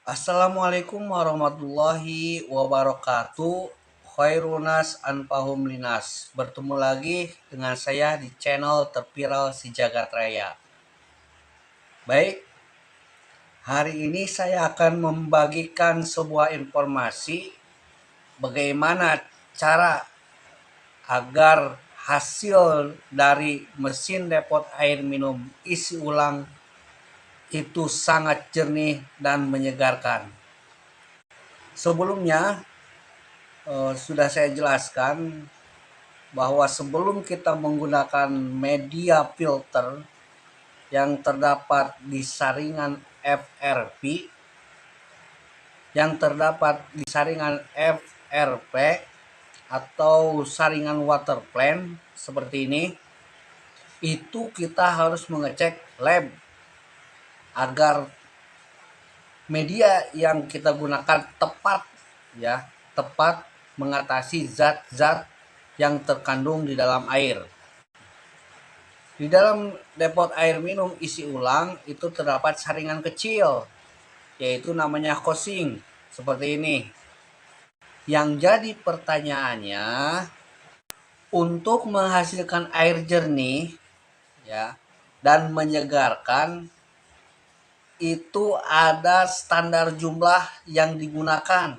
Assalamualaikum warahmatullahi wabarakatuh. Khairunas anfahum linas. Bertemu lagi dengan saya di channel terviral si Jagat Raya. Baik, hari ini saya akan membagikan sebuah informasi bagaimana cara agar hasil dari mesin depot air minum isi ulang itu sangat jernih dan menyegarkan. Sebelumnya sudah saya jelaskan bahwa sebelum kita menggunakan media filter yang terdapat di saringan FRP, yang terdapat di saringan FRP atau saringan water plant seperti ini, itu kita harus mengecek lab agar media yang kita gunakan tepat, ya, tepat mengatasi zat-zat yang terkandung di dalam air. Di dalam depot air minum isi ulang itu terdapat saringan kecil, yaitu namanya housing, seperti ini. Yang jadi pertanyaannya, untuk menghasilkan air jernih, ya, dan menyegarkan, itu ada standar jumlah yang digunakan,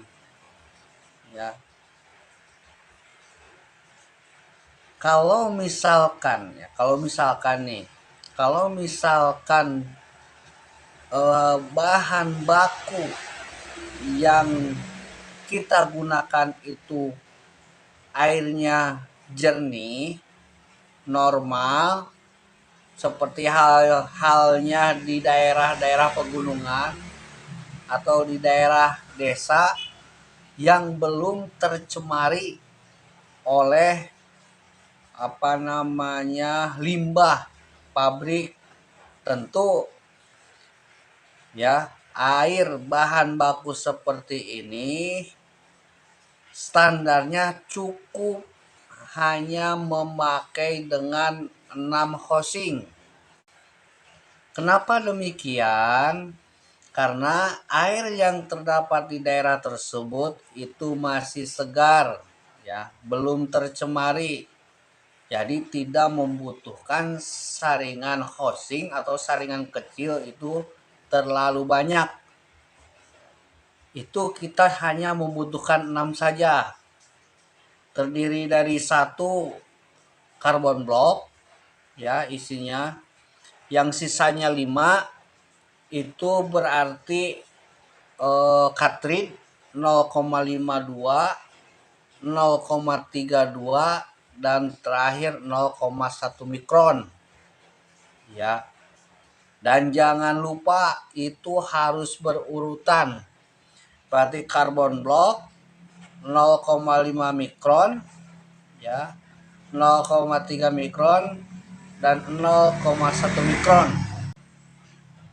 ya. Kalau misalkan nih, kalau misalkan bahan baku yang kita gunakan itu airnya jernih, normal, seperti halnya di daerah-daerah pegunungan atau di daerah desa yang belum tercemari oleh limbah pabrik, tentu ya air bahan baku seperti ini standarnya cukup hanya memakai dengan 6 housing. Kenapa demikian? Karena air yang terdapat di daerah tersebut itu masih segar, ya, belum tercemari. Jadi tidak membutuhkan saringan housing atau saringan kecil itu terlalu banyak. Itu kita hanya membutuhkan 6 saja. Terdiri dari satu karbon blok, ya, isinya. Yang sisanya 5 itu berarti cartridge 0,52, 0,32 dan terakhir 0,1 mikron, ya. Dan jangan lupa itu harus berurutan. Berarti karbon blok 0,5 mikron, ya, 0,3 mikron dan 0,1 mikron.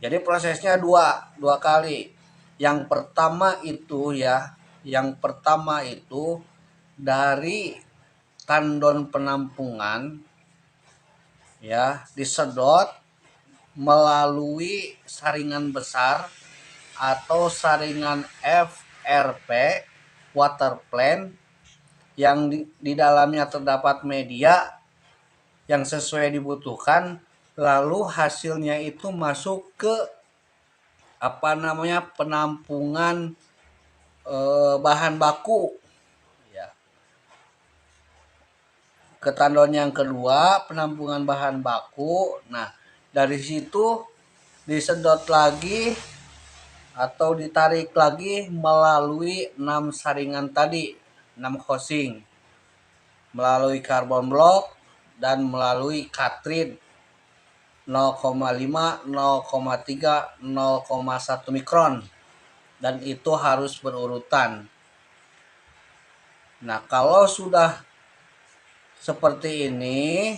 Jadi prosesnya dua kali. Yang pertama itu, dari tandon penampungan, ya, disedot melalui saringan besar atau saringan FRP water plant yang di dalamnya terdapat media yang sesuai dibutuhkan, lalu hasilnya itu masuk ke penampungan bahan baku, ya. Ke tandon yang kedua, penampungan bahan baku. Nah, dari situ disedot lagi atau ditarik lagi melalui 6 saringan tadi, 6 housing, melalui karbon blok dan melalui cartridge 0,5, 0,3, 0,1 mikron, dan itu harus berurutan. Nah, kalau sudah seperti ini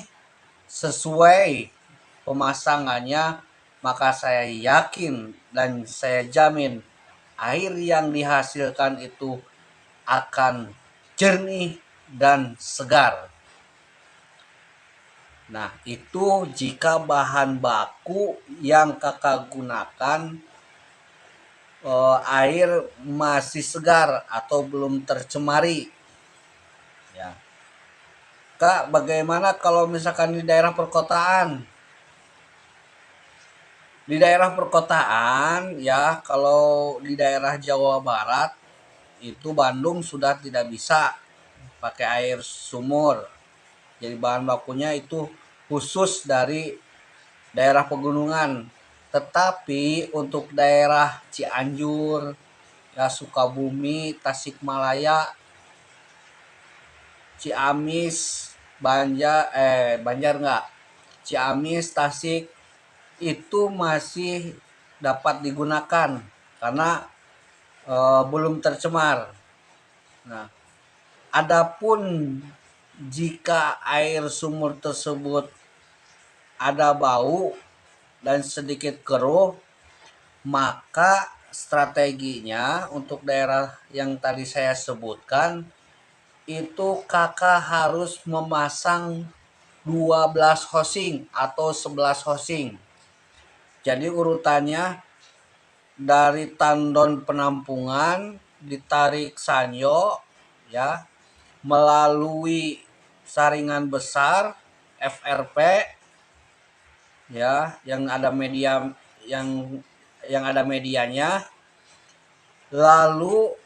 sesuai pemasangannya, maka saya yakin dan saya jamin air yang dihasilkan itu akan jernih dan segar. Nah, itu jika bahan baku yang kakak gunakan air masih segar atau belum tercemari ya. Kak, bagaimana kalau misalkan di daerah perkotaan? Di daerah perkotaan ya, kalau di daerah Jawa Barat itu Bandung sudah tidak bisa pakai air sumur. Jadi bahan bakunya itu khusus dari daerah pegunungan. Tetapi untuk daerah Cianjur, ya Sukabumi, Tasikmalaya, Ciamis, Banjar enggak, Ciamis, Tasik itu masih dapat digunakan karena belum tercemar. Nah, adapun jika air sumur tersebut ada bau dan sedikit keruh, maka strateginya untuk daerah yang tadi saya sebutkan itu kakak harus memasang 12 hosing atau 11 hosing. Jadi urutannya dari tandon penampungan ditarik sanyo ya, melalui saringan besar FRP ya, yang ada media yang ada medianya. Lalu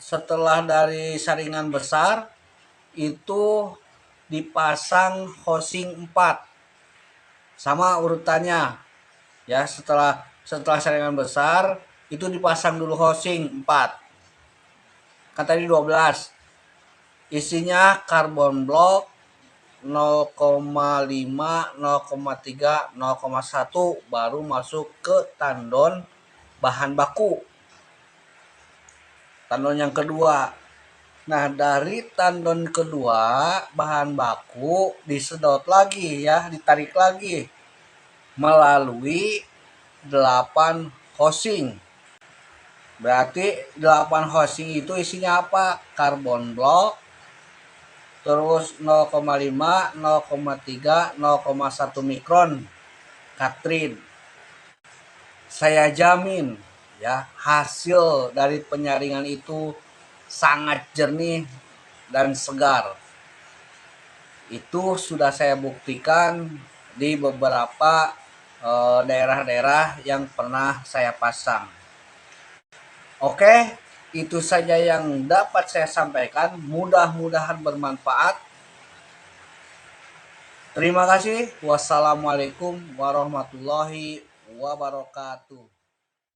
setelah dari saringan besar itu dipasang hosing 4 sama urutannya ya. Setelah saringan besar itu dipasang dulu hosing 4, kan tadi 12, isinya karbon blok 0,5, 0,3, 0,1 baru masuk ke tandon bahan baku, tandon yang kedua. Nah, dari tandon kedua bahan baku disedot lagi ya, ditarik lagi melalui 8 hosing. Berarti 8 hosing itu isinya apa? Karbon blok, terus 0,5, 0,3, 0,1 mikron katrin. Saya jamin ya, hasil dari penyaringan itu sangat jernih dan segar. Itu sudah saya buktikan di beberapa daerah-daerah yang pernah saya pasang. Oke, itu saja yang dapat saya sampaikan. Mudah-mudahan bermanfaat. Terima kasih. Wassalamualaikum warahmatullahi wabarakatuh.